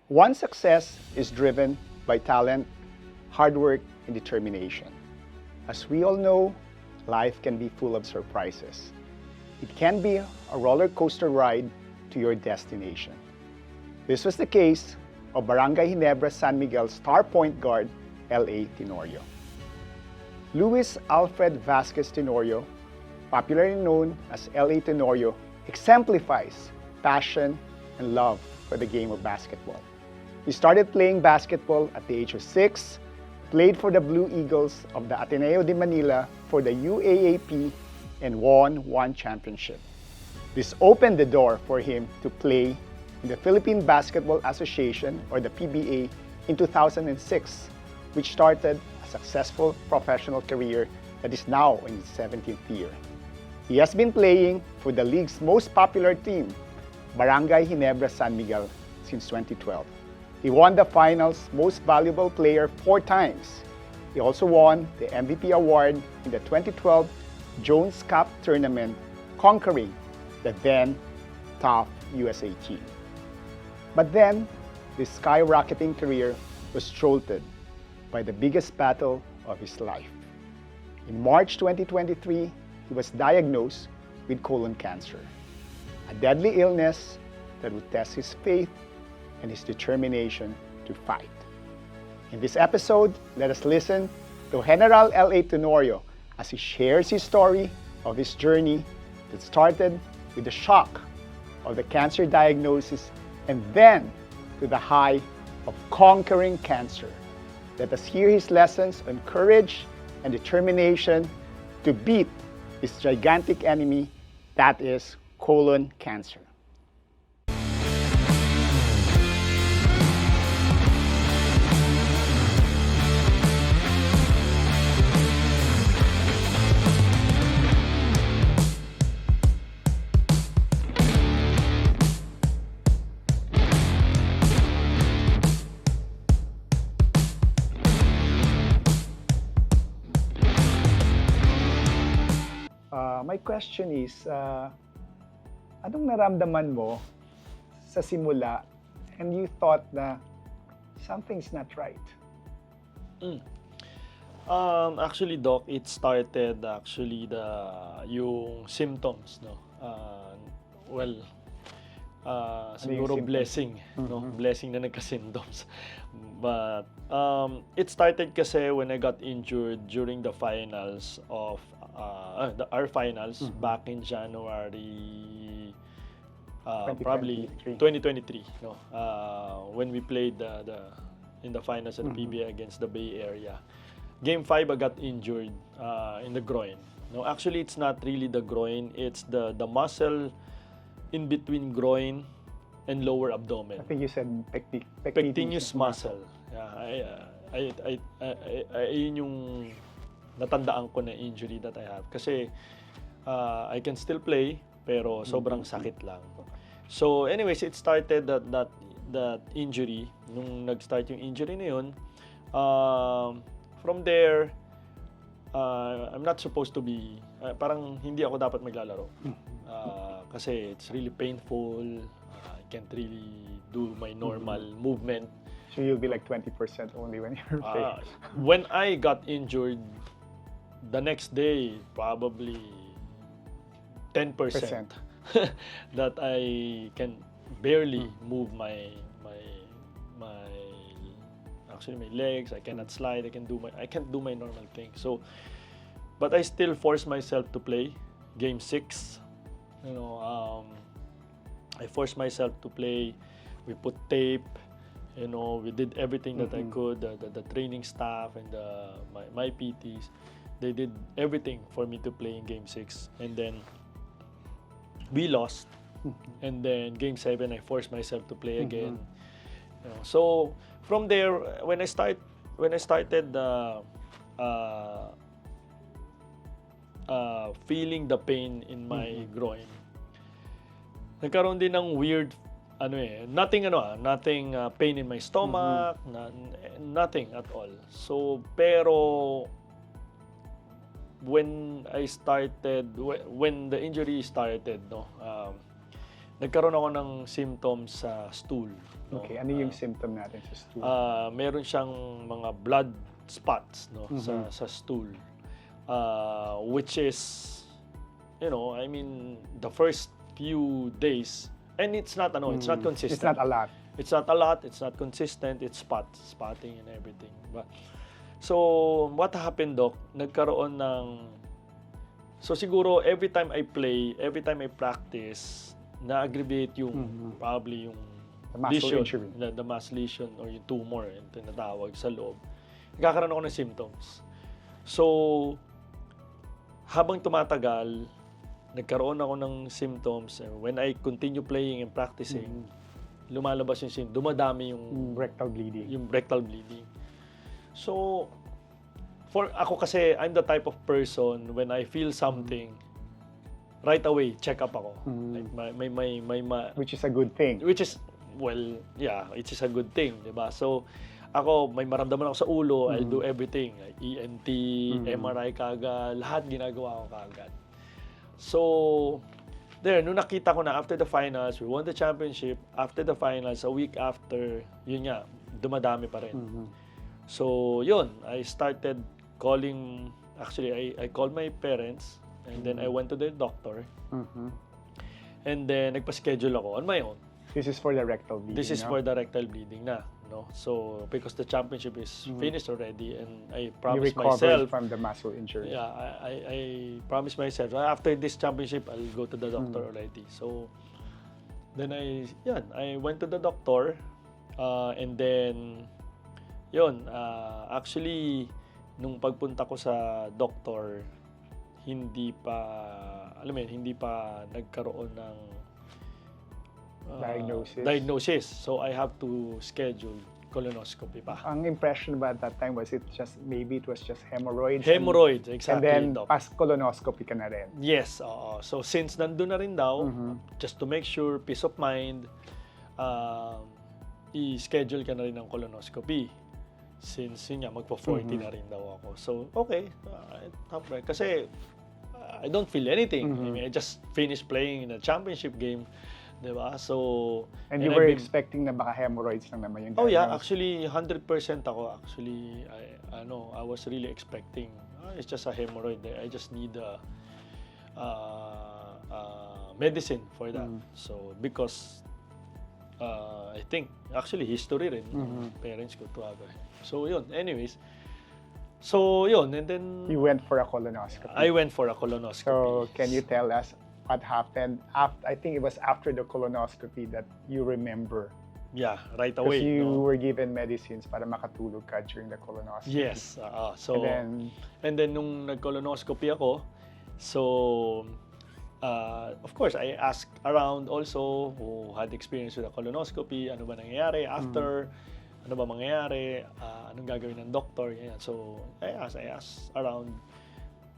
One success is driven by talent, hard work, and determination. As we all know, life can be full of surprises. It can be a roller coaster ride to your destination. This was the case of Barangay Ginebra San Miguel star point guard L.A. Tenorio. Luis Alfred Vasquez Tenorio, popularly known as L.A. Tenorio, exemplifies passion and love for the game of basketball. He started playing basketball at the age of 6, played for the Blue Eagles of the Ateneo de Manila for the UAAP, and won one championship. This opened the door for him to play in the Philippine Basketball Association, or the PBA, in 2006, which started a successful professional career that is now in its 17th year. He has been playing for the league's most popular team, Barangay Ginebra San Miguel, since 2012. He won the finals Most Valuable Player 4 times. He also won the MVP award in the 2012 Jones Cup tournament, conquering the then tough USA team. But then, this skyrocketing career was jolted by the biggest battle of his life. In March 2023, he was diagnosed with colon cancer, a deadly illness that would test his faith and his determination to fight. In this episode, let us listen to Gineral L.A. Tenorio as he shares his story of his journey that started with the shock of the cancer diagnosis and then to the high of conquering cancer. Let us hear his lessons on courage and determination to beat his gigantic enemy, that is colon cancer. My question is, anong naramdaman mo sa simula and you thought na something's not right? Actually, Doc, it started actually yung symptoms, no. Siguro symptoms? blessing, no, blessing na nagka-symptoms. But it started kasi when I got injured during the finals of our finals back in January, probably 2023, no. When we played in the finals at PBA against the Bay Area. Game 5, I got injured in the groin. No, actually, it's not really the groin. It's the muscle in between groin and lower abdomen. I think you said Pectineus muscle. Yeah, yun yung natandaan ko na injury that I have. Kasi I can still play, pero sobrang sakit lang. So anyways, it started that injury. Nung nag-start yung injury na yun, from there, I'm not supposed to be, parang hindi ako dapat maglalaro. Kasi it's really painful. I can't really do my normal movement. So you'll be like 20% only when you're playing. When I got injured, the next day, probably 10% that I can barely move my legs. I cannot slide. I can't do my normal thing. So, but I still force myself to play game 6. You know, I forced myself to play. We put tape. You know, we did everything that I could. The training staff and my PTs, they did everything for me to play in game 6. And then we lost. And then game 7, I forced myself to play again. You know, so from there, when I started feeling the pain in my groin, nagkaroon din ng weird nothing pain in my stomach, nothing at all. So pero when the injury started, nagkaroon ako ng symptoms sa stool. No? Okay, ano yung symptom natin sa stool? Meron siyang mga blood spots, no, sa stool. Which is, you know, I mean, the first few days, and it's not consistent. It's not a lot. It's not a lot, it's not consistent, it's spotting and everything. So, what happened, Doc? Nagkaroon ng... So, siguro, every time I practice, na-aggravate yung, probably yung The muscle lesion, injury. the mass lesion or yung tumor, yung tinatawag sa loob. Nagkakaroon ako ng symptoms. So, habang tumatagal, nagkaroon ako ng symptoms. And when I continue playing and practicing, lumalabas yung symptoms, dumadami yung rectal bleeding. Yung rectal bleeding. So, for ako kasi, I'm the type of person, when I feel something, right away, check up ako. Like, Which is a good thing. Which is, well, yeah, it is a good thing, di ba? So, ako, may maramdaman ako sa ulo, I'll do everything. Like ENT, MRI kagad, lahat ginagawa ko kagad. So, there, nung nakita ko na after the finals, we won the championship. After the finals, a week after, yun nga, dumadami pa rin. So, yun, I started calling, actually, I called my parents, and then I went to the doctor. And then, nagpa-schedule ako on my own. This is for the rectal bleeding. This is for the rectal bleeding na, no? So, because the championship is finished already, and I promised you recovered myself from the muscle injury. Yeah, I promised myself after this championship, I'll go to the doctor already. So, then I went to the doctor, and then, actually, nung pagpunta ko sa doctor, hindi pa nagkaroon ng diagnosis. So I have to schedule colonoscopy pa. Ang impression ba at that time was it was just hemorrhoids? Hemorrhoids, exactly. And then pas colonoscopy ka na rin. Yes, oo. So since nandun na rin daw, just to make sure, peace of mind, i-schedule ka na rin ng colonoscopy. Since yun nga, magpo-40 na rin daw ako. So, okay. Kasi I don't feel anything. I mean, I just finished playing in a championship game. Diba? So, and you were expecting na baka hemorrhoids lang naman yung diagnosis. Oh yeah, actually 100% ako. Actually, I was really expecting, it's just a hemorrhoid. I just need medicine for that. So, because I think, actually, history rin. Parents ko to have. So, yun. Anyways. So, yun. And then... You went for a colonoscopy. I went for a colonoscopy. So, can you tell us what happened? I think it was after the colonoscopy that you remember. Yeah, right away. Because you were given medicines para makatulog ka during the colonoscopy. Yes. So, and then nung nag-colonoscopy ako, so... of course, I asked around also who had experience with a colonoscopy, ano ba nangyayari after, ano ba mangyayari, anong gagawin ng doctor, ganyan. So, I asked around.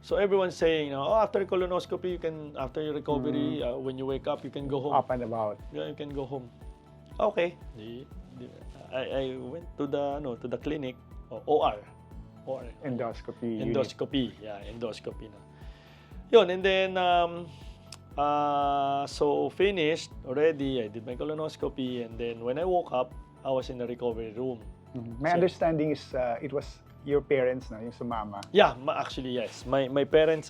So, everyone's saying, after colonoscopy, after your recovery, when you wake up, you can go home. Up and about. Yeah, you can go home. Okay. I went to the clinic, OR. Endoscopy. Endoscopy. Yeah, endoscopy na. Yun, and then, so finished already, I did my colonoscopy, and then when I woke up, I was in the recovery room. My understanding is it was your parents na, yung sumama. Yeah, actually yes. My parents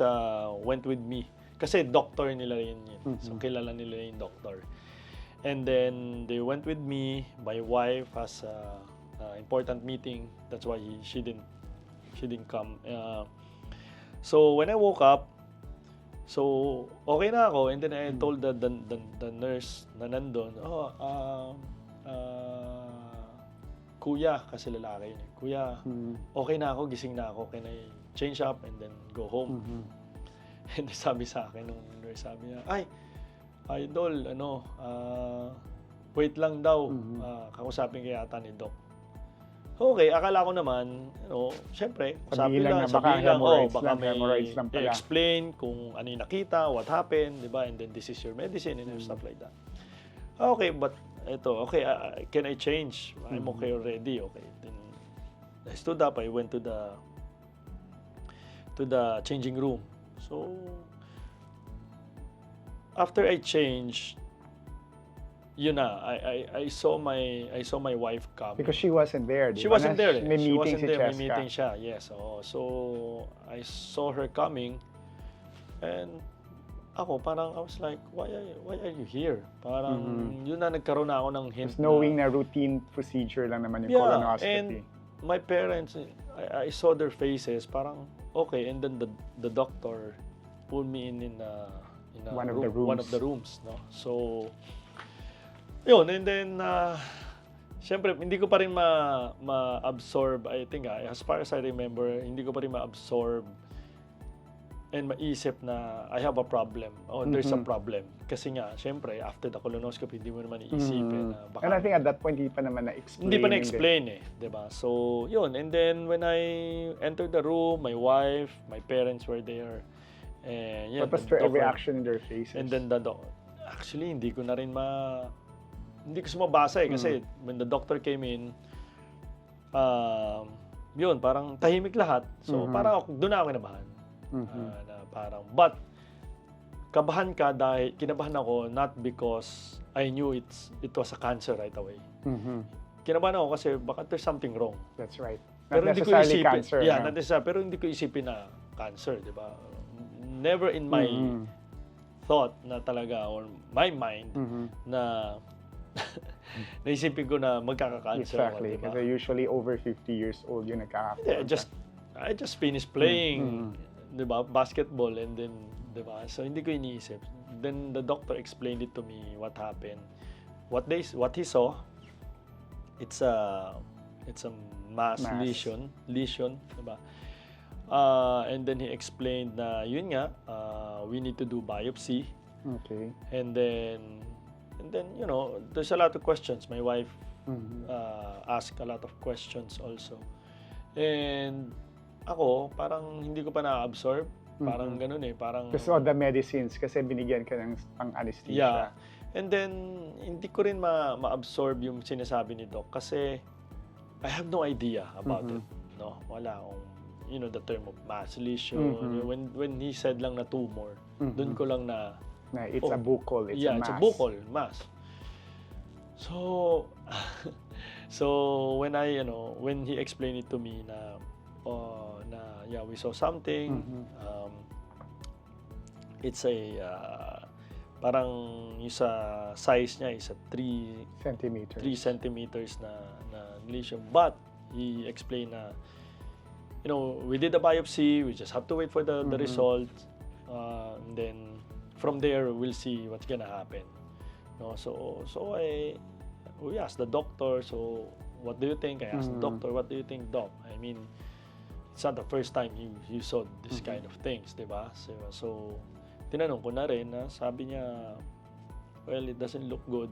went with me. Kasi doctor nila yun. So kilala nila yung doctor. And then they went with me. My wife has an important meeting. That's why she didn't come. So when I woke up, so, okay na ako, and then I told the nurse na nandun, kuya, kasi lalaki yun. Kuya, okay na ako, gising na ako, can I change up and then go home? And sabi sa akin nung nurse, sabi niya, ay, idol, wait lang daw, kakusapin kaya yata ni Doc. Okay, akala ko naman, syempre, sabi lang, baka may explain kung ano yung nakita, what happened, di ba? And then this is your medicine and stuff like that. Okay, but okay, can I change? I'm okay already. Okay, then I stood up. I went to the changing room. So after I changed, yun na, I saw my wife come. Because she wasn't there, di She ba? wasn't there. May She meeting wasn't si there. May Cheska. meeting siya. Yes. Oh. So I saw her coming, and ako parang I was like, why are you here? Parang yun na, nagkaroon na ako ng hint. Just knowing na routine procedure lang naman yung colonoscopy. And my parents, I saw their faces. Parang okay, and then the doctor pulled me in one of the rooms, no? So yun, and then syempre hindi ko pa rin ma-absorb, I think, as far as I remember, hindi ko pa rin ma-absorb and maisip na I have a problem or there's a problem. Kasi nga, syempre, after the colonoscopy, hindi mo naman iisipin na baka... And I think at that point, hindi pa naman na-explain. Hindi pa na-explain eh, diba? So, yun. And then, when I entered the room, my wife, my parents were there. And yeah, what was their reaction in their faces? And then actually, hindi ko sumabasa eh. Kasi when the doctor came in, yun, parang tahimik lahat. So, parang doon na ako kinabahan. Na parang, but, kinabahan ako not because I knew it was a cancer right away. Kinabahan ako kasi baka there's something wrong. That's right. Not Pero necessarily hindi ko isipin, cancer. Yeah, not necessarily. Pero hindi ko isipin na cancer, di ba? Never in my thought na talaga, or my mind, na naisipin ko na magkaka-cancer. Exactly, diba? kasi usually over 50 years old yung nagkaka-cancer. I just finished playing, diba, basketball, and then, diba, so hindi ko iniisip. Then the doctor explained it to me, what happened. What he saw, it's a mass. lesion, diba? And then he explained na yun nga, we need to do biopsy. Okay. And then you know, there's a lot of questions. My wife asked a lot of questions also. And ako, parang hindi ko pa na-absorb. Parang ganun eh. Parang... Because all the medicines, kasi binigyan ka ng pang-anesthesia. Yeah. And then, hindi ko rin ma-absorb yung sinasabi ni Doc kasi I have no idea about it. No? Wala akong, you know, the term of mass lesion. When he said lang na tumor, doon ko lang na it's a buccal, it's a mass. It's a buccal, mass. So, when he explained it to me na we saw something, it's a parang yung sa size niya is a 3 centimeters na lesion. But he explained na, you know, we did the biopsy, we just have to wait for the result, and then from there we'll see what's gonna happen. No, so we asked the doctor, so what do you think? I asked the doctor, what do you think, Doc? I mean, it's not the first time you saw this kind of things, diba? So tinanong ko na rin, sabi niya, well, it doesn't look good,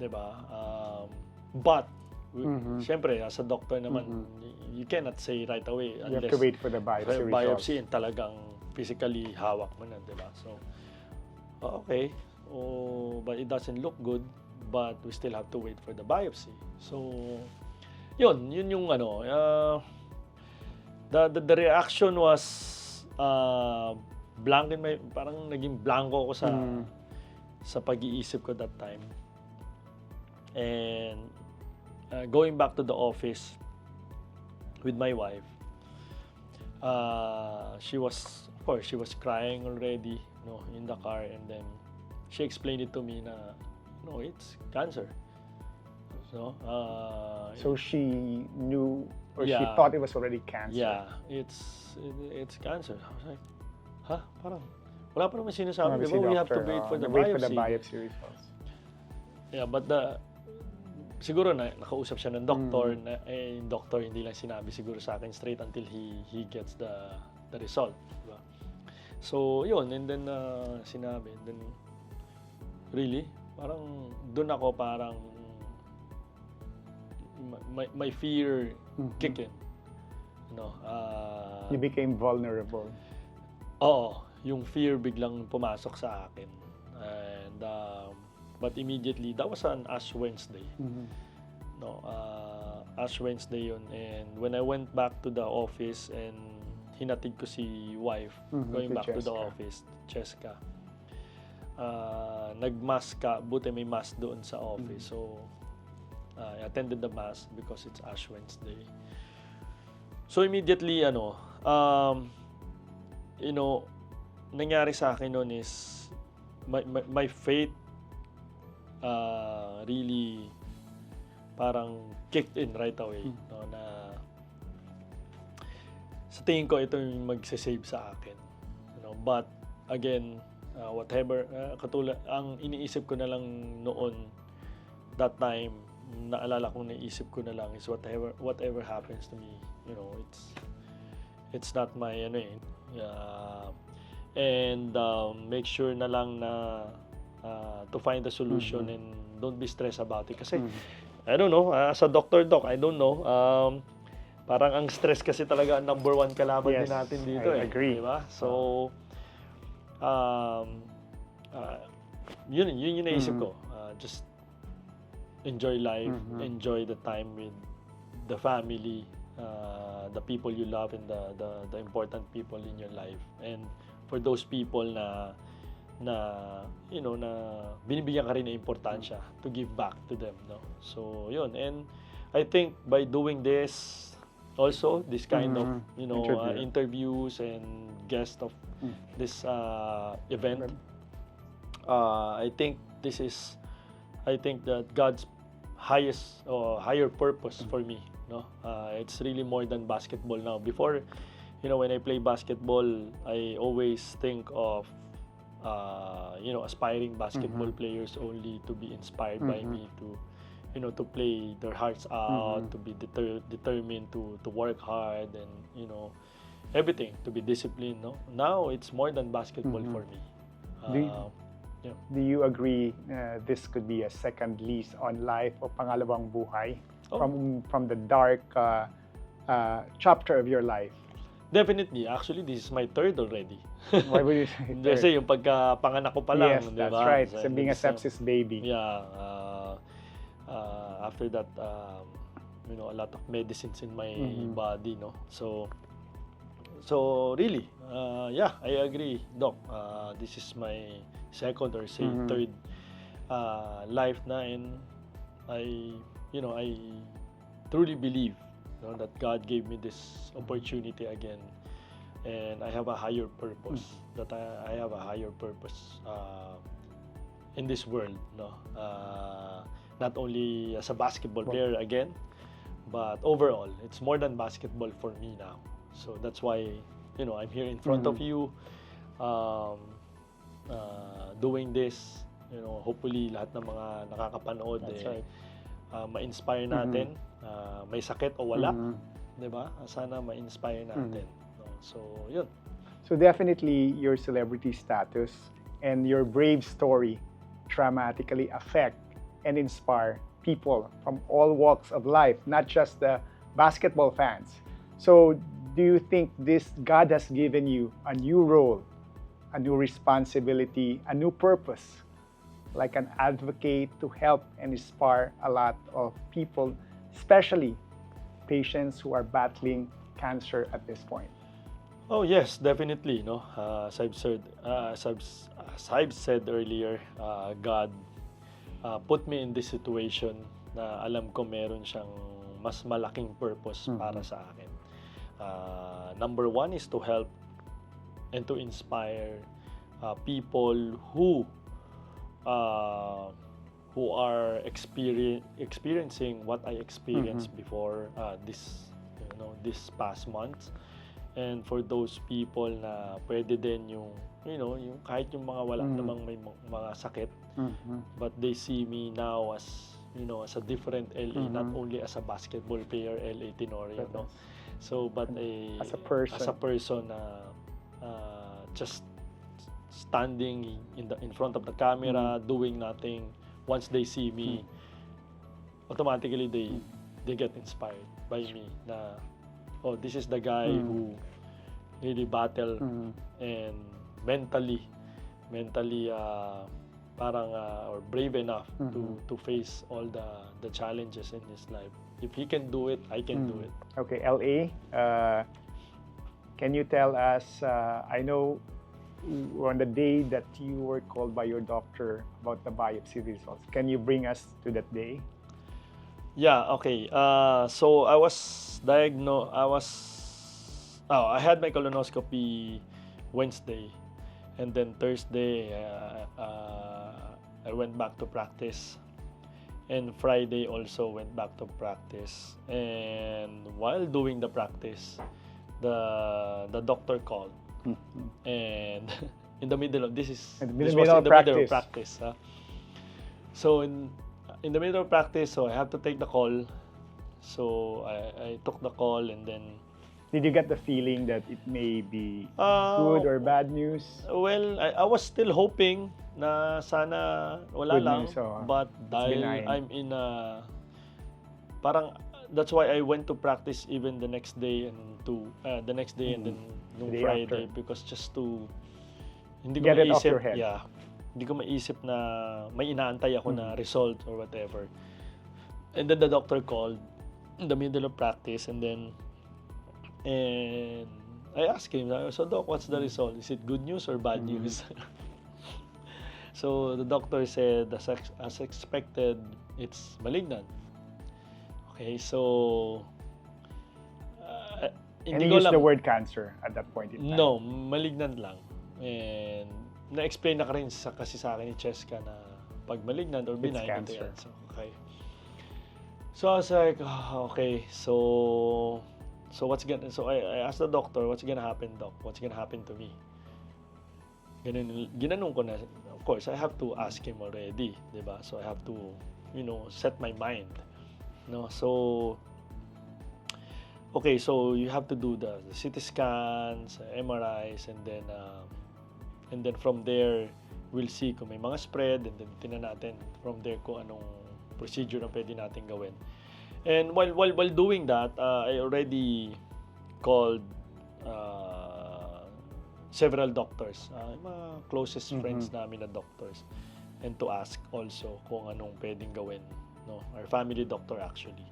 diba? But syempre, as a doctor naman, you cannot say right away unless you have to wait for the biopsy and talagang physically hawak mo na, diba? So, okay, but it doesn't look good, but we still have to wait for the biopsy. So, yun yung ano, the reaction was blank in my, parang naging blanco ako sa pag-iisip ko that time. And going back to the office with my wife, she was crying already, no, in the car, and then she explained it to me na, no, it's cancer. So she knew, or she thought it was already cancer. Yeah, it's cancer. I was like, huh? Parang wala pa naman sinasabi, diba? We have to wait for the biopsy results. Yeah, but siguro nakausap siya ng doktor, na yung doktor hindi lang sinabi siguro sa akin straight until he gets the result, diba? So yun, and then sinabi, and then really parang doon ako parang my fear kicked in, you became vulnerable. Oo, yung fear biglang pumasok sa akin, and but immediately, that was an Ash Wednesday. Ash Wednesday yun. And when I went back to the office and hinatid ko si wife, going back to the office, Cheska, nag-mass ka, buti may mass doon sa office. So, I attended the mass because it's Ash Wednesday. So, immediately, nangyari sa akin noon is my faith really parang kicked in right away. No, na sa tingin ko ito yung magse-save sa akin. But again, whatever, katulad, ang iniisip ko na lang noon, that time, naalala kong naisip ko na lang is whatever happens to me, it's not my, and make sure na lang na to find a solution and don't be stressed about it. Kasi, I don't know, as a doctor, I don't know, parang ang stress kasi talaga ang number one kalaban din natin dito. I agree. Diba? So, yun yung naisip ko. Just enjoy life, enjoy the time with the family, the people you love, and the important people in your life. And for those people na binibigyan ka rin ng importansya to give back to them, no? So, yun. And I think by doing this, also this kind of interviews and guests of this event, I think that God's highest or higher purpose for me, no? It's really more than basketball now. Before, when I play basketball, I always think of aspiring basketball players only to be inspired by me to play their hearts out, to be determined to work hard, and everything, to be disciplined, no? Now it's more than basketball for me. Do you agree this could be a second lease on life o pangalawang buhay from the dark chapter of your life? Definitely. Actually, this is my third already. Why would you say third? Kasi yung pagkapanganak ko pa lang, yes, di that's ba? right. So being a sepsis baby. Yeah. After that, a lot of medicines in my body, no? So really, I agree, Doc. This is my second or say third life na, and I truly believe that God gave me this opportunity again, and I have a higher purpose. That I have a higher purpose in this world, no? Not only as a basketball player again, but overall, it's more than basketball for me now. So that's why, I'm here in front of you, doing this. Hopefully lahat ng mga nakakapanood ma-inspire natin. May sakit o wala, 'di ba? Sana ma-inspire natin. So, yun. So definitely your celebrity status and your brave story dramatically affect and inspire people from all walks of life, not just the basketball fans. So do you think God has given you a new role, a new responsibility, a new purpose, like an advocate to help and inspire a lot of people, especially patients who are battling cancer at this point? Oh yes, definitely. No, as I've said earlier, God put me in this situation na alam ko meron siyang mas malaking purpose para sa akin. Number one is to help and to inspire people who are experiencing what I experienced before this past months. And for those people na pwede din yung kahit yung mga wala namang may mga sakit, but they see me now as a different LA, not only as a basketball player, LA Tenorio, no? So but as a person just standing in front of the camera, doing nothing. Once they see me, automatically they get inspired by me na, oh, this is the guy who really battle and mentally parang or brave enough to face all the challenges in his life. If he can do it, I can do it. Okay, LA, can you tell us, I know on the day that you were called by your doctor about the biopsy results. Can you bring us to that day? Yeah, okay. So I was diagnosed. I had my colonoscopy Wednesday, and then Thursday I went back to practice, and Friday also went back to practice. And while doing the practice, the doctor called, and in the middle of this was middle in of the middle of practice. practice. So in the middle of practice, so I have to take the call. So I took the call, and then Did you get the feeling that it may be uh, good or bad news? well, I was still hoping na sana wala Good lang, news, oh. but It's dahil benign. I'm in parang that's why I went to practice even the next day and and then nung The day Friday, after. because just to hindi ko Get it off maisip, your head. yeah, hindi ko maisip na may inaantay ako na result or whatever. And then the doctor called in the middle of practice, and I asked him, so Doc, what's the result? Is it good news or bad news? So the doctor said, as expected, it's malignant. Okay, so And hindi you ko used alam. the word cancer at that point in time. No, malignant lang. And na-explain na rin kasi sa akin ni Cheska na pag malignant or benign, ito cancer. yan. So, okay. So I was like, okay, so I asked the doctor, what's gonna happen, doc? What's gonna happen to me? Ginanong ko na, of course, I have to ask him already, di ba? So I have to, set my mind. No, so okay, so you have to do the CT scans, MRIs, and then from there we'll see kung may mga spread, and then tingnan natin from there kung anong procedure na pwede natin gawin. And while doing that, I already called several doctors, mga closest friends namin na doctors, and to ask also kung anong pwedeng gawin, no? Our family doctor actually.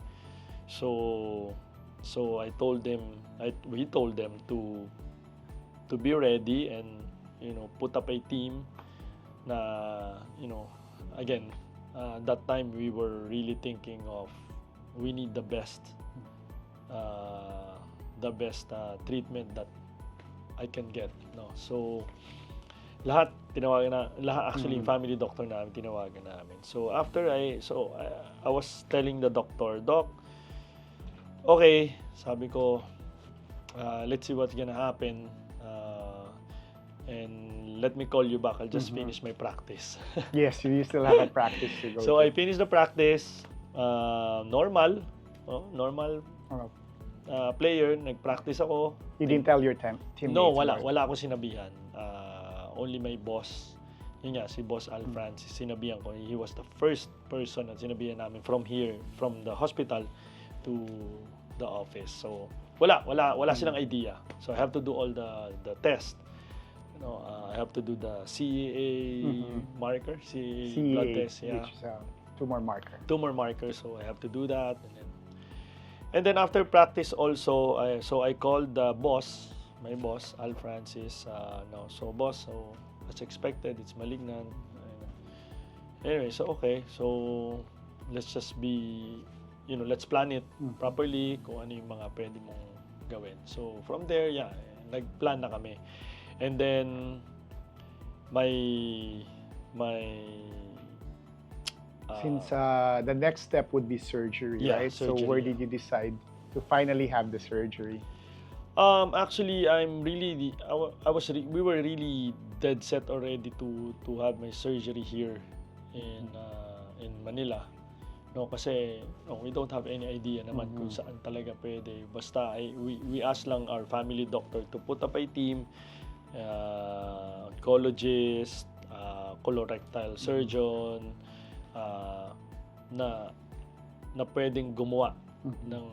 So we told them to be ready and put up a team na again that time we were really thinking of we need the best treatment that I can get, no. So lahat actually yung family doctor namin tinawagan namin. So after I was telling the doctor, Doc, okay, sabi ko, let's see what's gonna happen, and let me call you back. I'll just finish my practice. Yes, you still have a practice to go So to. I finished the practice, normal player, nag-practice ako. You didn't tell your teammates? No, about it? wala ako sinabihan. Only my boss, yun nga, si Boss Al Francis, sinabihan ko. He was the first person na sinabihan namin from the hospital to the office. So wala silang idea. So I have to do all the tests. I have to do the CEA marker, CEA blood test, yeah. Which is a tumor marker. Tumor marker, so I have to do that, and then after practice also, I called the boss, my boss Al Francis. So boss, so as expected, it's malignant. Anyway, so okay, so let's just be, let's plan it properly kung ano yung mga pwede mong gawin. So from there, yeah, nagplan na kami. And then my Since the next step would be surgery, Yeah, right? surgery, So where yeah. did you decide to finally have the surgery? Actually, we were really dead set already to have my surgery here in Manila. No, kasi we don't have any idea naman kung saan talaga pwede. Basta we asked lang our family doctor to put up a team, oncologist, colorectal surgeon, na pwedeng gumawa ng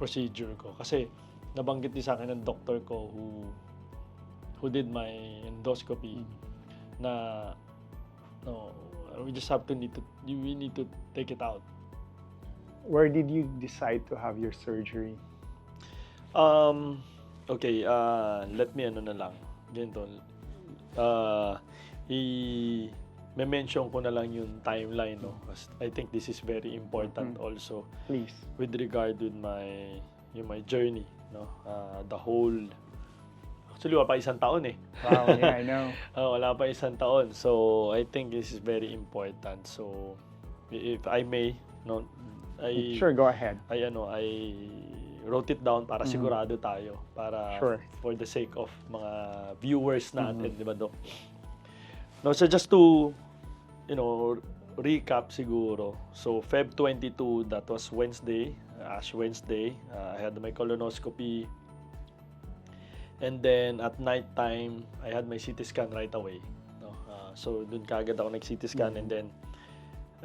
procedure ko. Kasi nabanggit din sa akin ng doctor ko who did my endoscopy na we just have to we need to take it out. Where did you decide to have your surgery? Okay, let me na lang. Ganito. i-mention ko na lang yung timeline, no? Kasi I think this is very important also Please. with regard with my journey, no? The whole, actually wala pa isang taon eh. Wow, yeah, I know. Wala pa isang taon. So I think this is very important. So if I may, no, Sure, go ahead. I wrote it down para sigurado tayo, para Sure. for the sake of mga viewers natin, di ba, Doc? No, so just to recap siguro. So Feb 22, that was Wednesday, Ash Wednesday. I had my colonoscopy. And then at night time, I had my CT scan right away. No? So dun kagad ako nag-CT scan, and then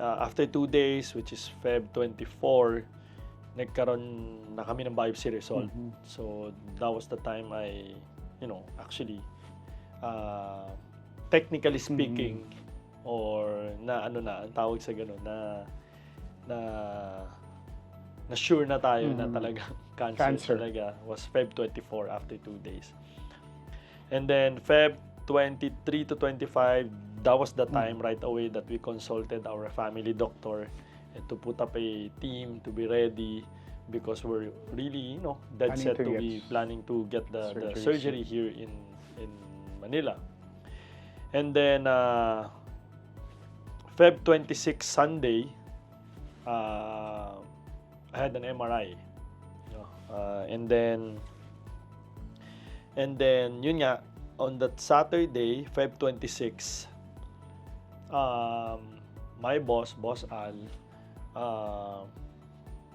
after 2 days, which is Feb 24, nagkaroon na kami ng biopsy result. So that was the time I, actually, technically speaking, or ang tawag sa ganun, na sure na tayo na talaga cancer talaga, was Feb 24 after 2 days. And then Feb 23 to 25, that was the time right away that we consulted our family doctor and to put up a team to be ready, because we're really, dead set to be planning to get the surgery here in Manila. And then Feb 26 Sunday, I had an MRI. And then yun nga, on that Saturday, Feb 26, my boss Al,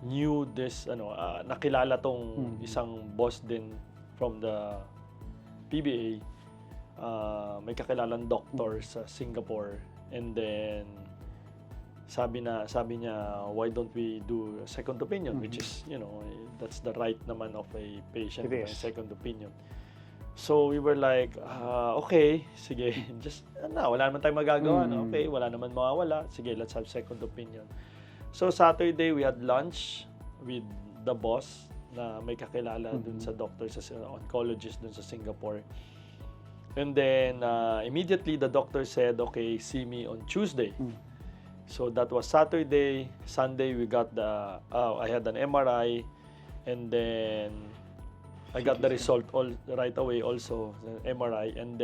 knew this, nakilala tong isang boss din from the PBA. May kakilalang doctor sa Singapore, and then sabi niya, why don't we do a second opinion, which is, that's the right naman of a patient, a second opinion. So we were like, okay, sige, just, wala naman tayong magagawa, no? Okay, wala naman mawawala, sige, let's have second opinion. So Saturday, we had lunch with the boss na may kakilala dun sa doctor, sa oncologist dun sa Singapore. And then, immediately, the doctor said, okay, see me on Tuesday. So that was Saturday. Sunday, we got I had an MRI, and then I got the result right away also, the MRI. And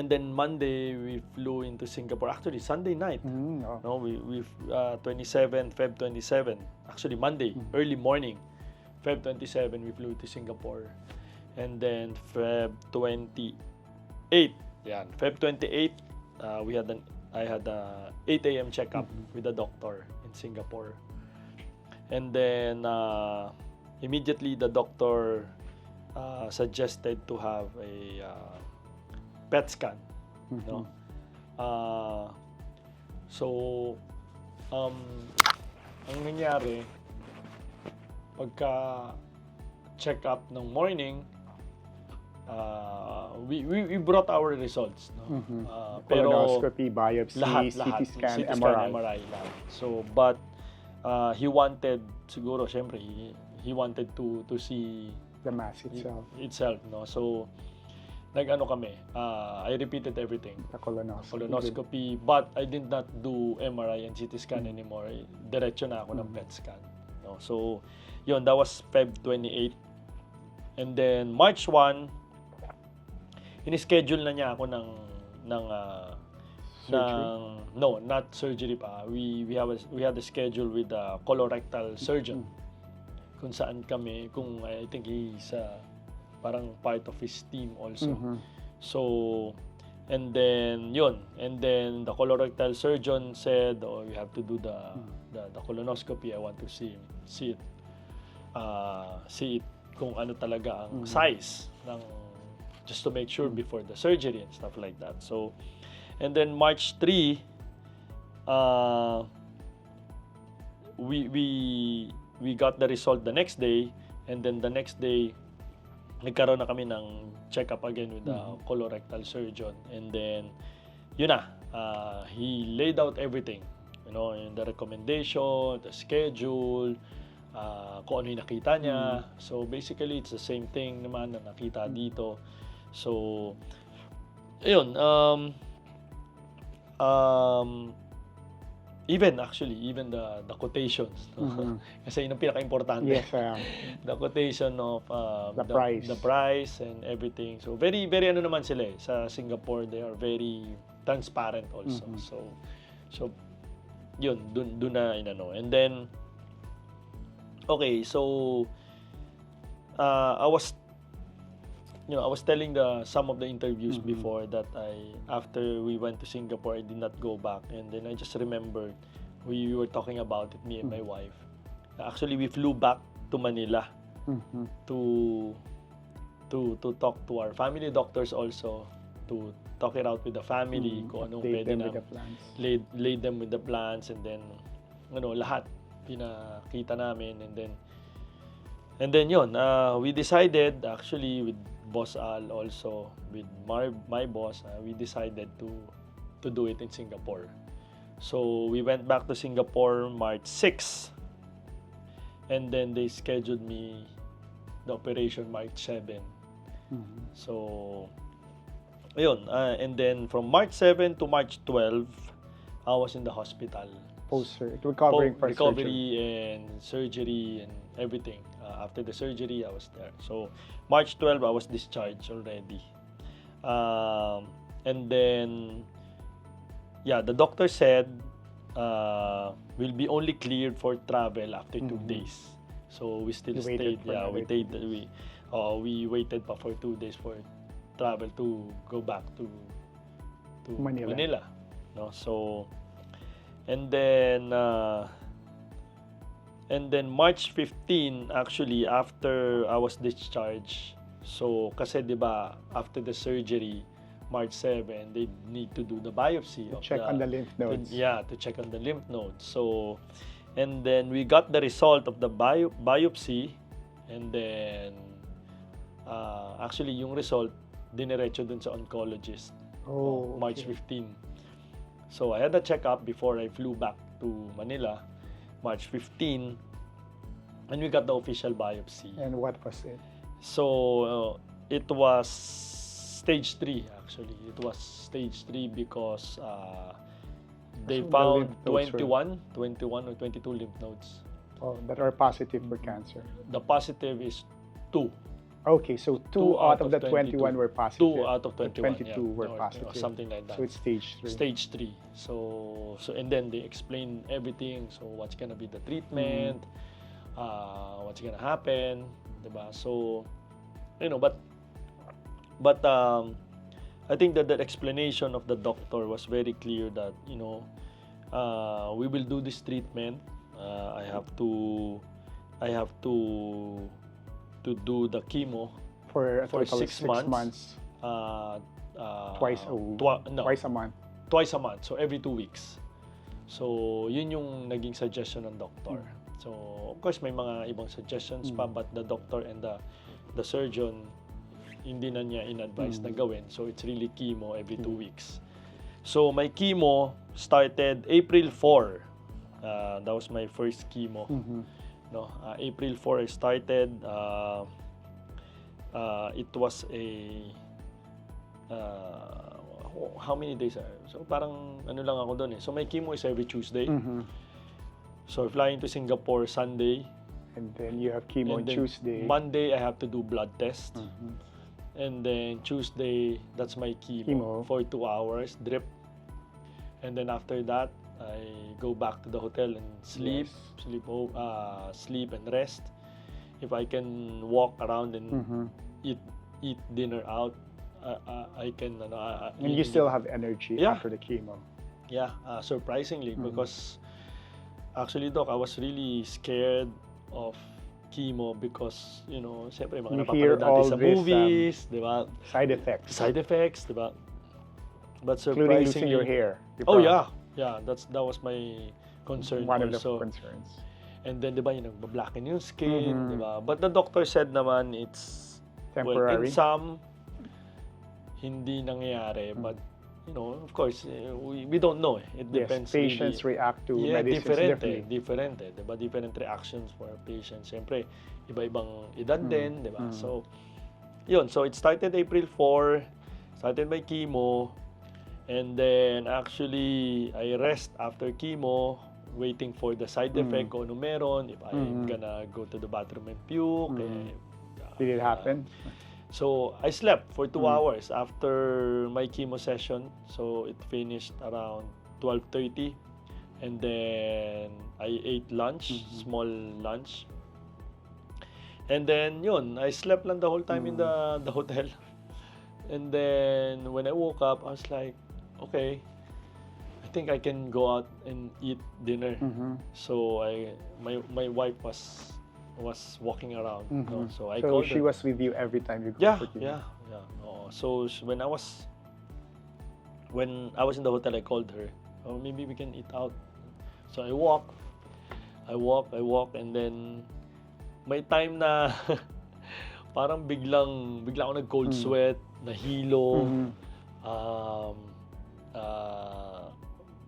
then Monday, we flew into Singapore. Actually, Sunday night. No, we 27, Feb 27. Actually, Monday, early morning, Feb 27, we flew to Singapore. And then Feb 28, Feb 28, I had a 8 a.m. checkup with the doctor in Singapore. And then immediately the doctor suggested to have a PET scan. No? So ang nangyari, pagka check up ng morning, we brought our results, no? Pero Colonoscopy, biopsy, lahat, CT scan, CT MRI. lahat. So, but he wanted, siguro, syempre, he wanted to see The mass itself. no? So, nag-ano kami, I repeated everything. The colonoscopy. Colonoscopy, but I did not do MRI and CT scan anymore. Diretso na ako ng PET scan. No? So, yun, that was Feb 28. And then, March 1, in-schedule na niya ako ng no, not surgery pa. We had a schedule with a colorectal surgeon. Kung saan kami, I think he's parang part of his team also. So, and then the colorectal surgeon said, oh, you have to do the colonoscopy. I want to see it kung ano talaga ang size ng, just to make sure before the surgery and stuff like that. So, and then March 3, we got the result the next day, and then the next day nagkaroon na kami ng check-up again with the colorectal surgeon, and then yun na, he laid out everything, in the recommendation, the schedule, kung ano yung nakita niya. So basically, it's the same thing naman na nakita dito. So, ayun, even the quotations, no? Kasi yun ang pinaka-importante. Yes, The quotation of the price. the price and everything. So very very ano naman sila sa Singapore, they are very transparent also. So yun dun na inano. And then okay, so I was telling some of the interviews before that after we went to Singapore, I did not go back. And then I just remembered we were talking about it, me and my wife. Actually, we flew back to Manila to talk to our family doctors also, to talk it out with the family, kung anong Update pwede them na, with the plans. laid them with the plans, and then lahat pinakita namin, and then yun, we decided actually with Boss Al also, with my boss, we decided to do it in Singapore. So we went back to Singapore March 6, and then they scheduled me the operation March 7. So ayun, and then from March 7 to March 12, I was in the hospital. Recovering for surgery. Recovery and surgery and everything. After the surgery, I was there. So March 12, I was discharged already. And then, yeah, the doctor said we'll be only cleared for travel after 2 days. So we still stayed. Yeah, we waited pa for 2 days for travel to go back to Manila. No, so and then March 15, actually, after I was discharged, so kasi diba after the surgery, March 7, they need to do the biopsy. Check on the lymph nodes. To check on the lymph nodes. So, and then we got the result of the biopsy, and then actually yung result, diniretso dun sa oncologist. March 15. So I had a checkup before I flew back to Manila, March 15, and we got the official biopsy. And what was it? So it was stage 3 actually. It was stage 3 because they found 21 or 22 lymph nodes. That are positive for cancer. The positive is 2. Okay, so 2 out of the 21 were positive. 2 out of 21, 22 were positive. Or something like that. So it's stage 3. Stage 3. So and then they explain everything. So what's gonna be the treatment, what's gonna happen, diba? So, but I think that the explanation of the doctor was very clear that we will do this treatment. I have to do the chemo for 6 months. Twice a month. Twice a month, so every 2 weeks. So yun yung naging suggestion ng doctor. So of course may mga ibang suggestions pa, but the doctor and the surgeon hindi na niya in-advise na gawin. So it's really chemo every 2 weeks. So my chemo started April 4. That was my first chemo. No, April 4 I started. It was how many days? So parang ano lang ako doon eh. So my chemo is every Tuesday. So flying to Singapore Sunday. And then you have chemo on Tuesday. Monday I have to do blood test. And then Tuesday, that's my chemo for 2 hours, drip. And then after that, I go back to the hotel and sleep and rest. If I can walk around and eat dinner out, I can. And you still have energy after the chemo. Yeah, surprisingly, because actually, Doc, I was really scared of chemo because, siyempre mga napapanood natin sa movies, di ba? Side effects, di ba? But including surprisingly, losing your hair. Yeah, that was my concern. One also. of the concerns. And then, di ba, nagbablacken yung skin, di ba? But the doctor said naman it's temporary. Well, in some, hindi nangyayari, but of course, we don't know. It depends. Patients react to medicines differently. Different, diba? Different reactions for patients. Siyempre, iba-ibang edad din, diba? So, yun, so it started April 4, started my chemo, and then actually I rest after chemo, waiting for the side effect kung ano meron, if I'm gonna go to the bathroom and puke. Did it happen? So I slept for 2 hours after my chemo session. So it finished around 12:30, and then I ate lunch, small lunch. And then yun, I slept lang the whole time in the hotel. And then when I woke up, I was like, okay, I think I can go out and eat dinner. So my wife was walking around. No? So I called she her. was with you every time you go for dinner. Yeah. Oo. So when I was in the hotel, I called her. Oh, maybe we can eat out. So I walk, and then may time na parang bigla ako nag-cold sweat, nahilo,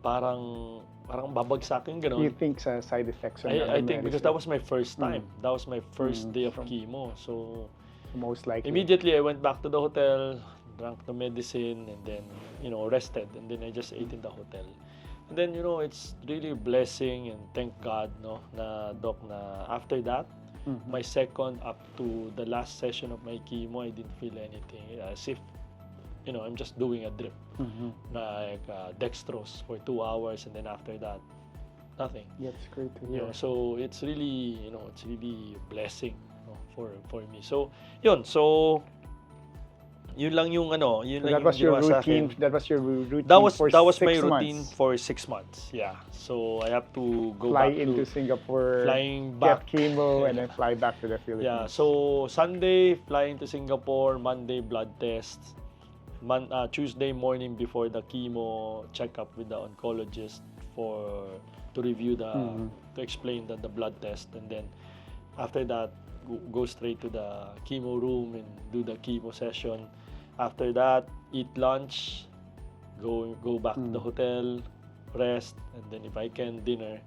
parang babagsak yung Do you gano'n. think sa side effects of I think because that medicine? was my first time. That was my first day of chemo. So Most likely. immediately I went back to the hotel, drank the medicine, and then, rested. And then I just ate in the hotel. And then, it's really a blessing, and thank God, no, na doc, na after that, my second up to the last session of my chemo, I didn't feel anything. As if, I'm just doing a drip, like dextrose for 2 hours, and then after that, nothing. That's great to hear. So it's really, it's really a blessing, for me. So, yun. So, yun lang yung yun lang That yung was your ginawa sa routine. akin. That was your routine That was for my 6 routine months. for 6 months. Yeah. So I have to go Fly back into to Singapore, flying get back. chemo, and then fly back to the Philippines. Yeah. So Sunday flying to Singapore, Monday blood test, Tuesday morning before the chemo checkup with the oncologist to review to explain the blood test, and then after that go straight to the chemo room and do the chemo session. After that, eat lunch, go back to the hotel, rest, and then if I can, dinner.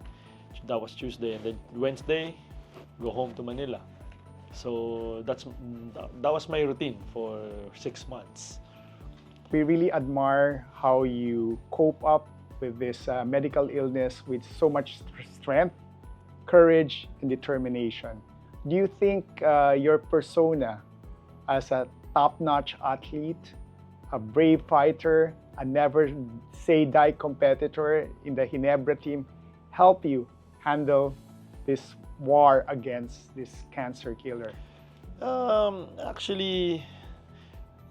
That was Tuesday, and then Wednesday, go home to Manila. So that was my routine for 6 months. We really admire how you cope up with this medical illness with so much strength, courage, and determination. Do you think your persona as a top-notch athlete, a brave fighter, a never-say-die competitor in the Ginebra team help you handle this war against this cancer killer? Actually,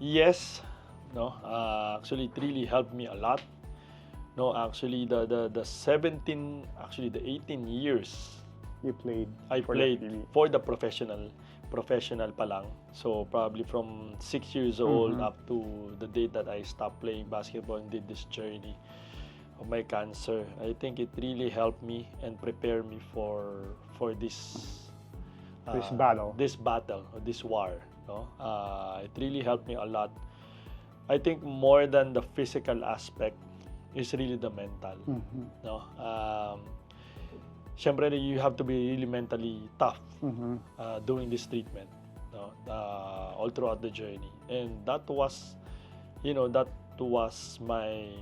yes. No, actually, it really helped me a lot. No, actually, the 18 years You played. I for played the PB. for the professional pa lang. So probably from 6 years old up to the day that I stopped playing basketball and did this journey of my cancer. I think it really helped me and prepared me for this This battle. this war. No, it really helped me a lot. I think more than the physical aspect is really the mental. No, syempre, you have to be really mentally tough doing this treatment, no, all throughout the journey. And that was my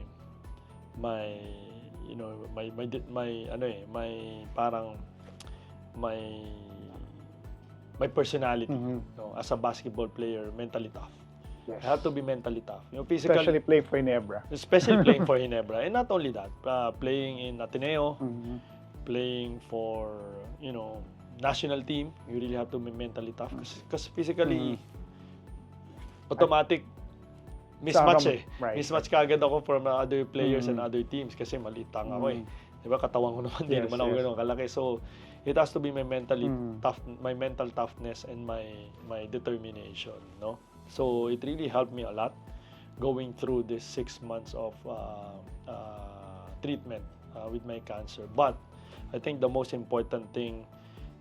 personality, no, as a basketball player, mentally tough. Yes. I have to be mentally tough. Physically, Especially play for Ginebra. especially playing for Ginebra, and not only that, playing in Ateneo, playing for national team, you really have to be mentally tough because physically automatic mismatch Right. mismatch kagad ako from other players and other teams kasi maliit lang ako diba, katawan ko naman, hindi naman ako gano'n kalaki. So it has to be my mentally tough, my mental toughness and my determination, no? So it really helped me a lot going through this 6 months of treatment with my cancer. But I think the most important thing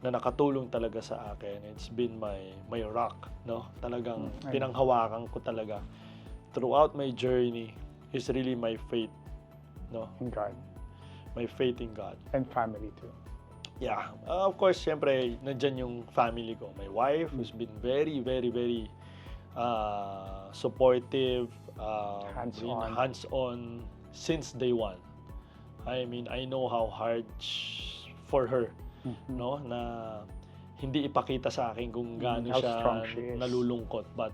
na nakatulong talaga sa akin, it's been my rock, no? Talagang pinanghawakan ko talaga throughout my journey is really my faith, no? In God. My faith in God. And family too. Yeah. Of course, syempre, nandyan yung family ko. My wife, who's been very, very, very supportive, Hands-on. hands-on since day one. I mean, I know how hard for her, no, na hindi ipakita sa akin kung gaano How siya strong she is. nalulungkot, but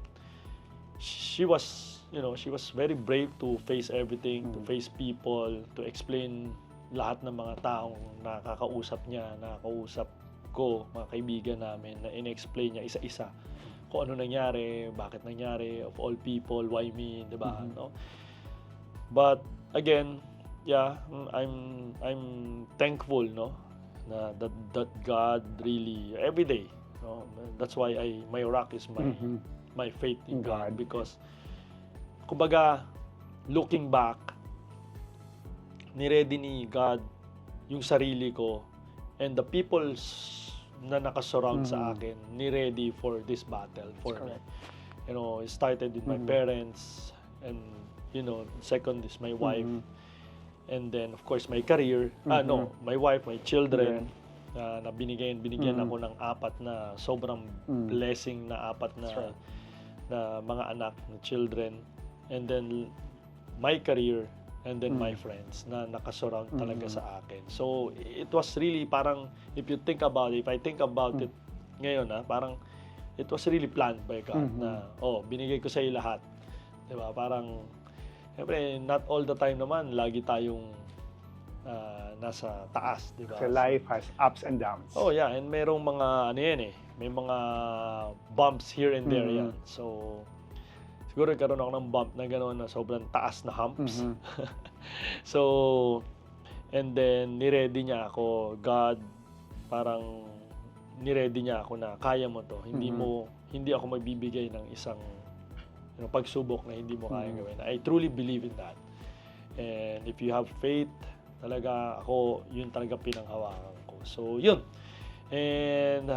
she was, she was very brave to face everything, to face people, to explain lahat ng mga taong nakakausap niya, nakakausap ko, mga kaibigan namin, na in-explain niya isa-isa kung ano nangyari, bakit nangyari, of all people, why me, di ba? No? But again, yeah, I'm thankful, no, na that God really every day, no. That's why my rock is my faith in God, because kumbaga looking back, ni-ready ni God yung sarili ko and the people's na nakasurround sa akin, ni-ready for this battle for me. You know, it started with my parents, and second is my wife, and then of course my career. My wife, my children. Na binigyan ako ng 4 na sobrang blessing na 4 na mga anak, na children, and then my career, and then my friends na nakasurround talaga sa akin. So it was really parang, if I think about it ngayon, parang it was really planned by God na binigay ko sa iyo lahat. 'Di ba? Parang siyempre not all the time naman lagi tayong nasa taas, 'di ba? So life has ups and downs. Oh yeah, and merong mga may mga bumps here and there yan. So siguro nagkaroon ako ng bump na gano'n na sobrang taas na humps. So, and then ni-ready niya ako, God, parang ni-ready niya ako na kaya mo to. Hindi ako magbibigay ng isang pagsubok na hindi mo kaya gawin. I truly believe in that. And if you have faith, talaga ako, yun talaga pinanghawakan ko. So, yun. And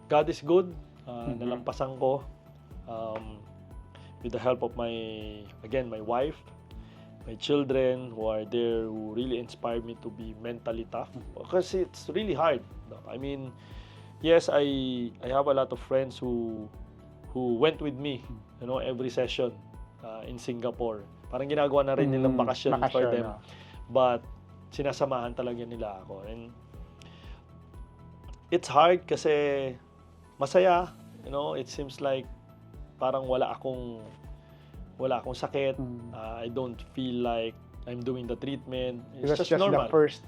God is good. Nalampasan ko. With the help of my wife, my children who are there, who really inspired me to be mentally tough, because it's really hard. I mean, yes, I have a lot of friends who went with me, every session in Singapore. Parang ginagawa na rin nilang bakasyon for them. But sinasamahan talaga nila ako. And it's hard kasi masaya, it seems like parang wala akong sakit. I don't feel like I'm doing the treatment. It's just normal. The first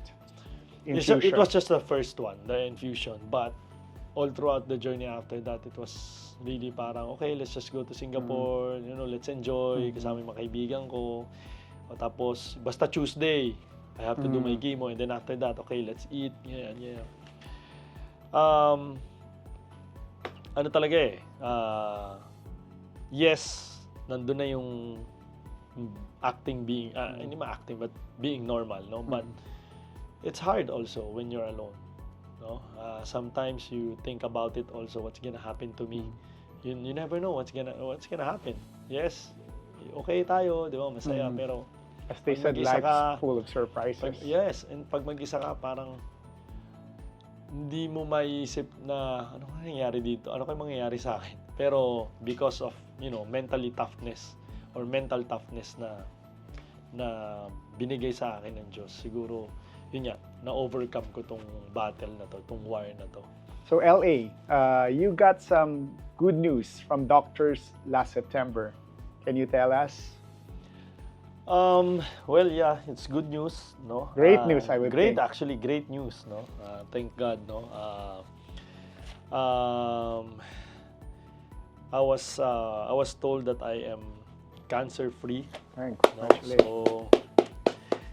infusion. It was just the first one, the infusion. But all throughout the journey after that, it was really parang, okay, let's just go to Singapore, let's enjoy, kasama yung mga kaibigan ko. O tapos, basta Tuesday, I have to do my chemo, and then after that, okay, let's eat. Yeah. Ano talaga yes, nandun na yung acting being, hindi ma-acting, but being normal, no? But it's hard also when you're alone, no? Sometimes you think about it also, what's gonna happen to me? You never know what's gonna happen. Yes, okay tayo, di ba? Masaya, pero as they said, life's full of surprises. Yes, and pag mag-isa ka, parang hindi mo maiisip na ano kaya nangyari dito, ano kaya mangyayari sa akin. Pero because of, mentally toughness or mental toughness na binigay sa akin ng Diyos, siguro yun na-overcome ko tong battle na to, tong war na to. So LA, you got some good news from doctors last September. Can you tell us? Well, yeah, it's good news, no? Great news, I would think. Actually, great news, no? Thank God, no? I was told that I am cancer-free. Congratulations. No?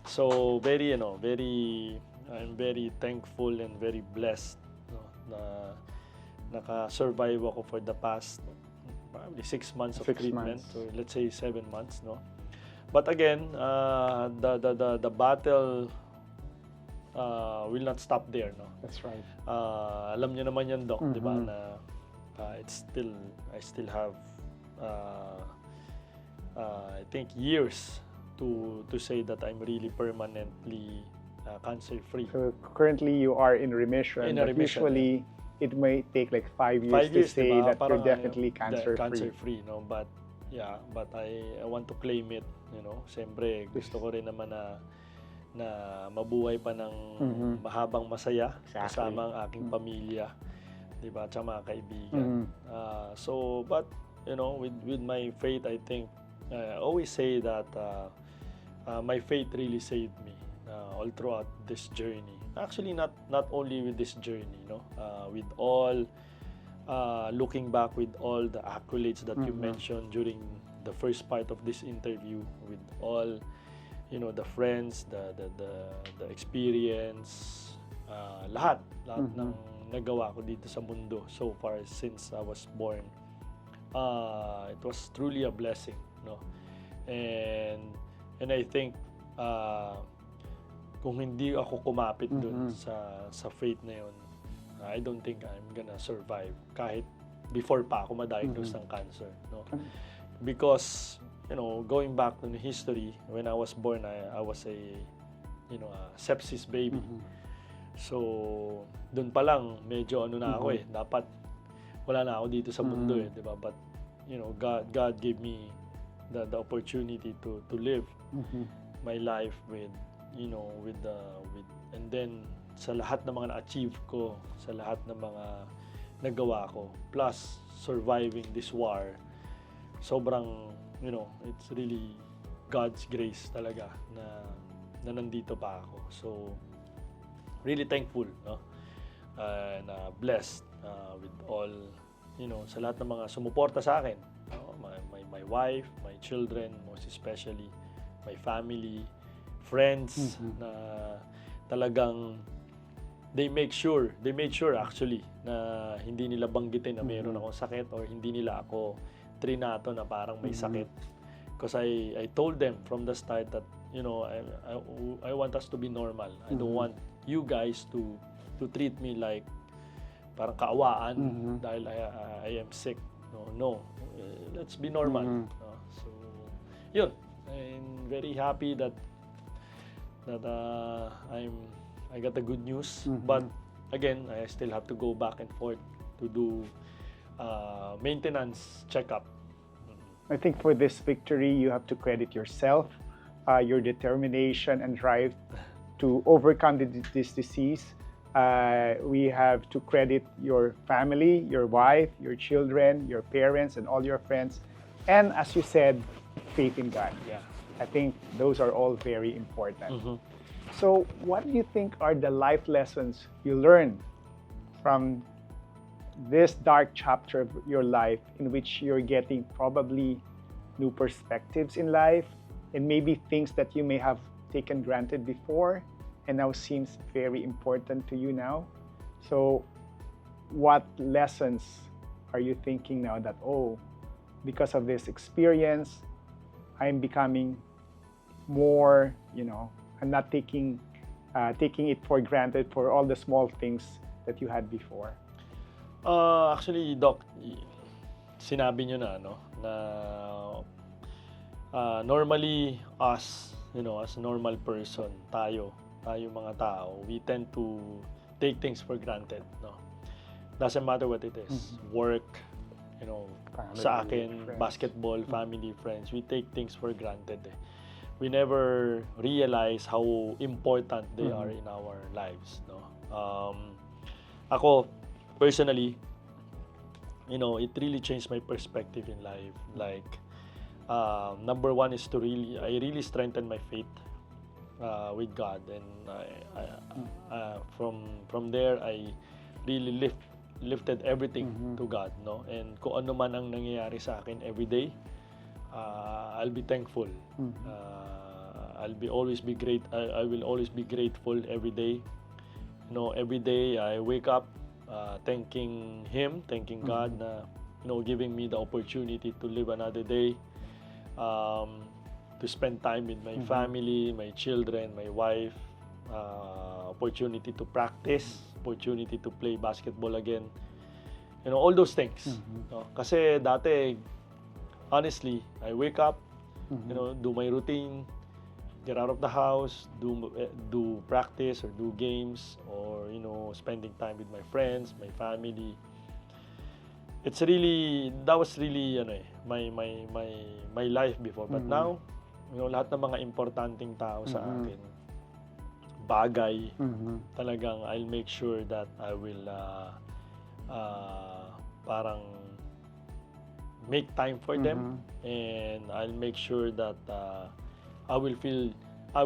So very, I'm very thankful and very blessed, no? Na naka-survive ako for the past probably 6 months of treatment, or let's say 7 months, no? But again, the battle will not stop there, no? That's right. Alam niyo naman yan, Doc, di ba, na I still have I think years to say that I'm really permanently cancer-free. So currently you are in remission. In but remission, usually it may take like 5 years 5 to years, say diba? that you're definitely cancer-free. Cancer-free, no? But, yeah, but I want to claim it, you know? Siyempre, gusto ko rin naman na mabuhay pa ng mahabang masaya kasama ang aking pamilya, di ba? Tsaka mga kaibigan. So, but, you know, with my faith, I think, I always say that my faith really saved me all throughout this journey. Actually, not only with this journey, no? With all, looking back with all the accolades that you mentioned during the first part of this interview, with all, you know, the friends, the experience, lahat ng nagawa ko dito sa mundo so far since I was born. It was truly a blessing, no? And I think kung hindi ako kumapit dun sa faith na yun, I don't think I'm gonna survive kahit before pa ako ma-diagnose ng cancer, no? Because, you know, going back to the history, when I was born, I was a, you know, a sepsis baby. So, dun pa lang, medyo ano na ako dapat wala na ako dito sa mundo di ba? But, you know, God gave me the opportunity to live my life with, you know, and then sa lahat ng mga na-achieve ko, sa lahat ng mga nagawa ko, plus surviving this war, sobrang, you know, it's really God's grace talaga na nandito pa ako. So, really thankful, no? And blessed with all, you know, sa lahat ng mga sumuporta sa akin. My wife, my children, most especially, my family, friends, na talagang they made sure actually na hindi nila banggitin na mayroon akong sakit or hindi nila ako trinato na parang may sakit. Because I told them from the start that, you know, I want us to be normal. I don't want you guys to treat me like parang kaawaan dahil I am sick. No. Let's be normal. So, yun. I'm very happy that I got the good news. But again, I still have to go back and forth to do maintenance checkup. I think for this victory, you have to credit yourself, your determination and drive to overcome this disease. We have to credit your family, your wife, your children, your parents, and all your friends. And as you said, faith in God. Yeah. I think those are all very important. So what do you think are the life lessons you learned from this dark chapter of your life, in which you're getting probably new perspectives in life and maybe things that you may have taken granted before and now seems very important to you now? So what lessons are you thinking now that, oh, because of this experience, I'm becoming more, you know, I'm not taking it for granted for all the small things that you had before? Actually, Doc, sinabi nyo na, no, na normally us, you know, as a normal person, tayo mga tao, we tend to take things for granted, no? Doesn't matter what it is. Work, you know, Family, sa akin, friends. basketball, family, friends, we take things for granted. We never realize how important they are in our lives, no? Ako, personally, you know, it really changed my perspective in life. Like, number one is I really strengthened my faith with God, and from there I really lifted everything to God, no? And kung ano man ang nangyayari sa akin every day, I'll be thankful. I will always be grateful every day. You know, every day I wake up thanking Him, thanking God na, you know, giving me the opportunity to live another day, to spend time with my family, my children, my wife, opportunity to practice, opportunity to play basketball again. You know, all those things. No? Kasi dati, honestly, I wake up, you know, do my routine, get out of the house, do practice or do games, or spending time with my friends, my family. It's really, that was really my life before. But now, lahat ng mga importanteng tao sa akin, bagay, talagang I'll make sure that I will parang make time for them, and I'll make sure that I will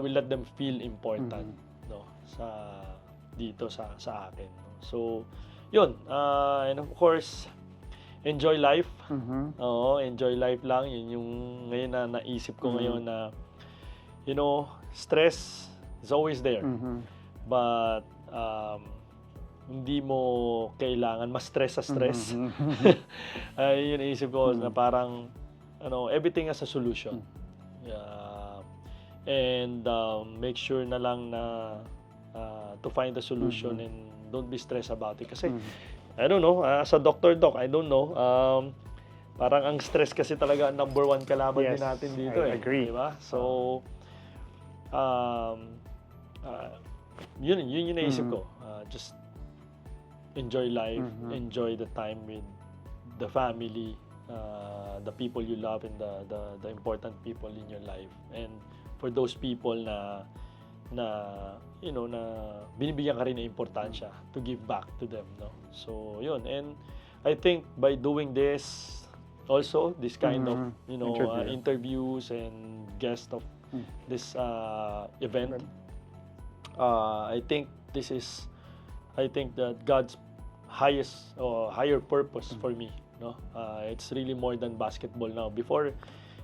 let them feel important, no, dito sa akin, no? So yun, and of course, enjoy life. Oo, enjoy life lang. Yun yung ngayon na naisip ko ngayon na, stress is always there. But, hindi mo kailangan ma-stress sa stress. Ay, yun naisip ko na parang, everything has a solution. And make sure na lang na to find a solution and don't be stressed about it. Kasi, I don't know, as a doctor, I don't know. Parang ang stress kasi talaga ang number one kalaban din natin dito. I agree. Diba? So, yun yung naisip ko. Just enjoy life, enjoy the time with the family, the people you love, and the important people in your life. And for those people na binibigyan ka rin ng importansya, to give back to them, no? So yun, and I think by doing this also, this kind of interviews and guests of this event, I think that God's highest or higher purpose for me, no? It's really more than basketball now. Before,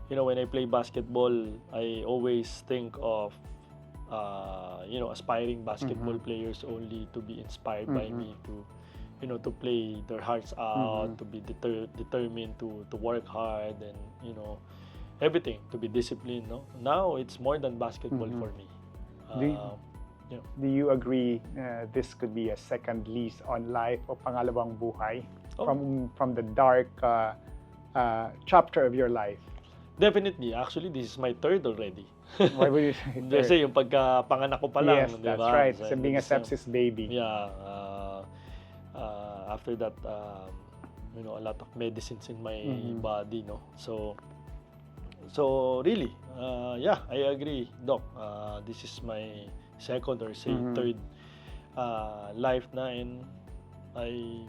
when I play basketball, I always think of aspiring basketball players only to be inspired by me to play their hearts out, to be determined to work hard, and everything, to be disciplined, no? Now it's more than basketball for me. Do you agree this could be a second lease on life o pangalawang buhay from the dark chapter of your life? Definitely. Actually, this is my third already. Why would you say third? Kasi yung pagkapanganak ko pa lang, yes, di that's ba? right. So being a sepsis baby. Yeah. After that, a lot of medicines in my body, no? So really, I agree, Doc. This is my second or say third life na, and I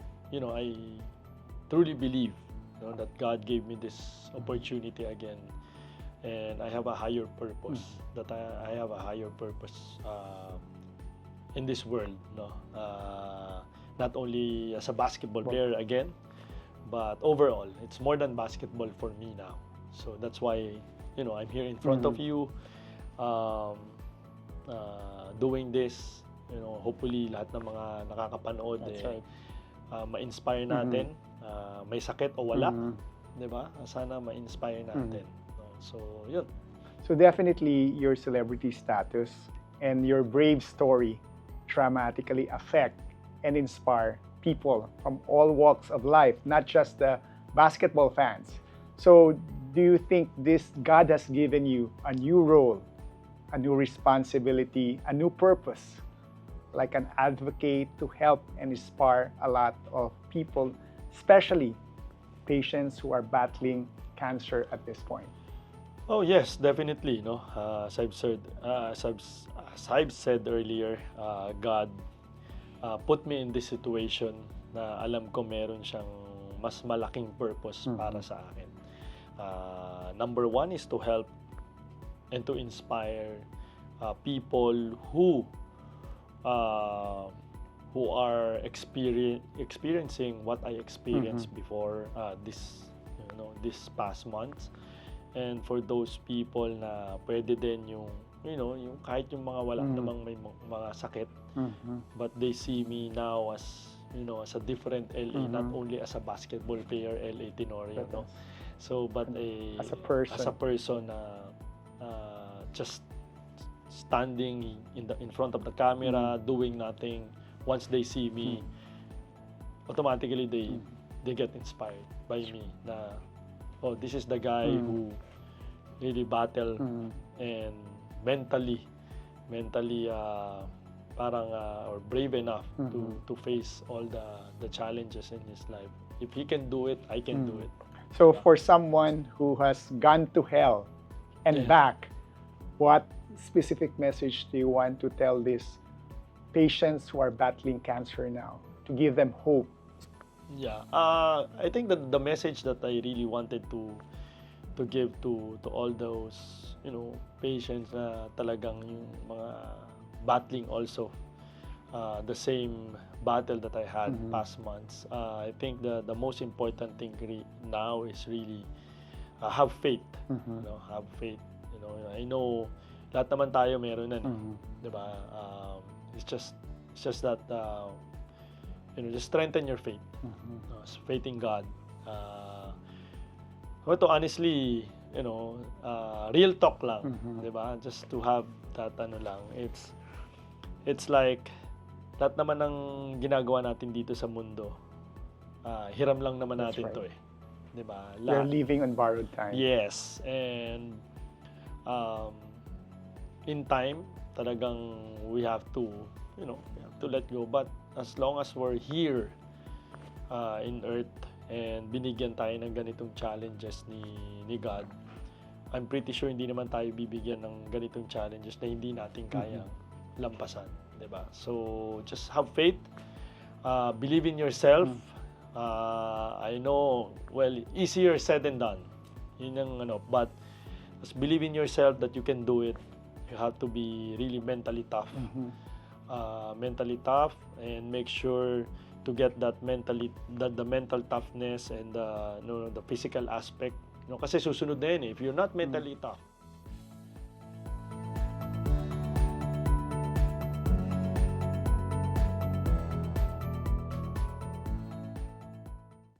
truly believe, that God gave me this opportunity again, and I have a higher purpose. That I have a higher purpose in this world, no? Not only as a basketball player again, but overall, it's more than basketball for me now. So that's why, I'm here in front of you, doing this. Hopefully lahat ng mga nakakapanood ma-inspire natin. May sakit o wala, 'di ba? Sana ma-inspire natin. So, yun. So definitely your celebrity status and your brave story dramatically affect and inspire people from all walks of life, not just the basketball fans. So do you think God has given you a new role, a new responsibility, a new purpose, like an advocate to help and inspire a lot of people, especially patients who are battling cancer at this point? Oh yes, definitely. No, as I've said earlier, God put me in this situation na alam ko meron siyang mas malaking purpose para sa akin. Number one is to help and to inspire people who are experiencing what I experienced before this past months. And for those people na pwede din yung kahit yung mga wala namang may mga sakit, but they see me now as a different LA, not only as a basketball player, LA Tenorio, no? So but as a person na just standing in front of the camera, doing nothing. Once they see me, automatically they get inspired by me na, oh, this is the guy who really battle and mentally parang or brave enough to face all the challenges in his life. If he can do it, I can do it. So for someone who has gone to hell and back, what specific message do you want to tell these patients who are battling cancer now to give them hope? Yeah, I think that the message that I really wanted to give to all those patients na talagang yung mga battling also the same battle that I had past months. I think the most important thing now is really have faith. Have faith. I know lahat naman tayo meron na, 'di ba? It's just that just strengthen your faith. Faith in God. Honestly, real talk lang, 'di ba? Just to have that lang. It's like lahat naman ng ginagawa natin dito sa mundo, hiram lang naman natin to eh. 'Di ba? We're living on borrowed time. Yes, and in time, talagang we have to let go. But as long as we're here in earth and binigyan tayo ng ganitong challenges ni God, I'm pretty sure hindi naman tayo bibigyan ng ganitong challenges na hindi natin kayang lampasan, 'di ba? So just have faith, believe in yourself. I know, well, easier said than done. Yun ang but just believe in yourself that you can do it. You have to be really mentally tough. Mentally tough, and make sure to get the mental toughness and the physical aspect. Kasi susunod na yun eh. If you're not mentally tough,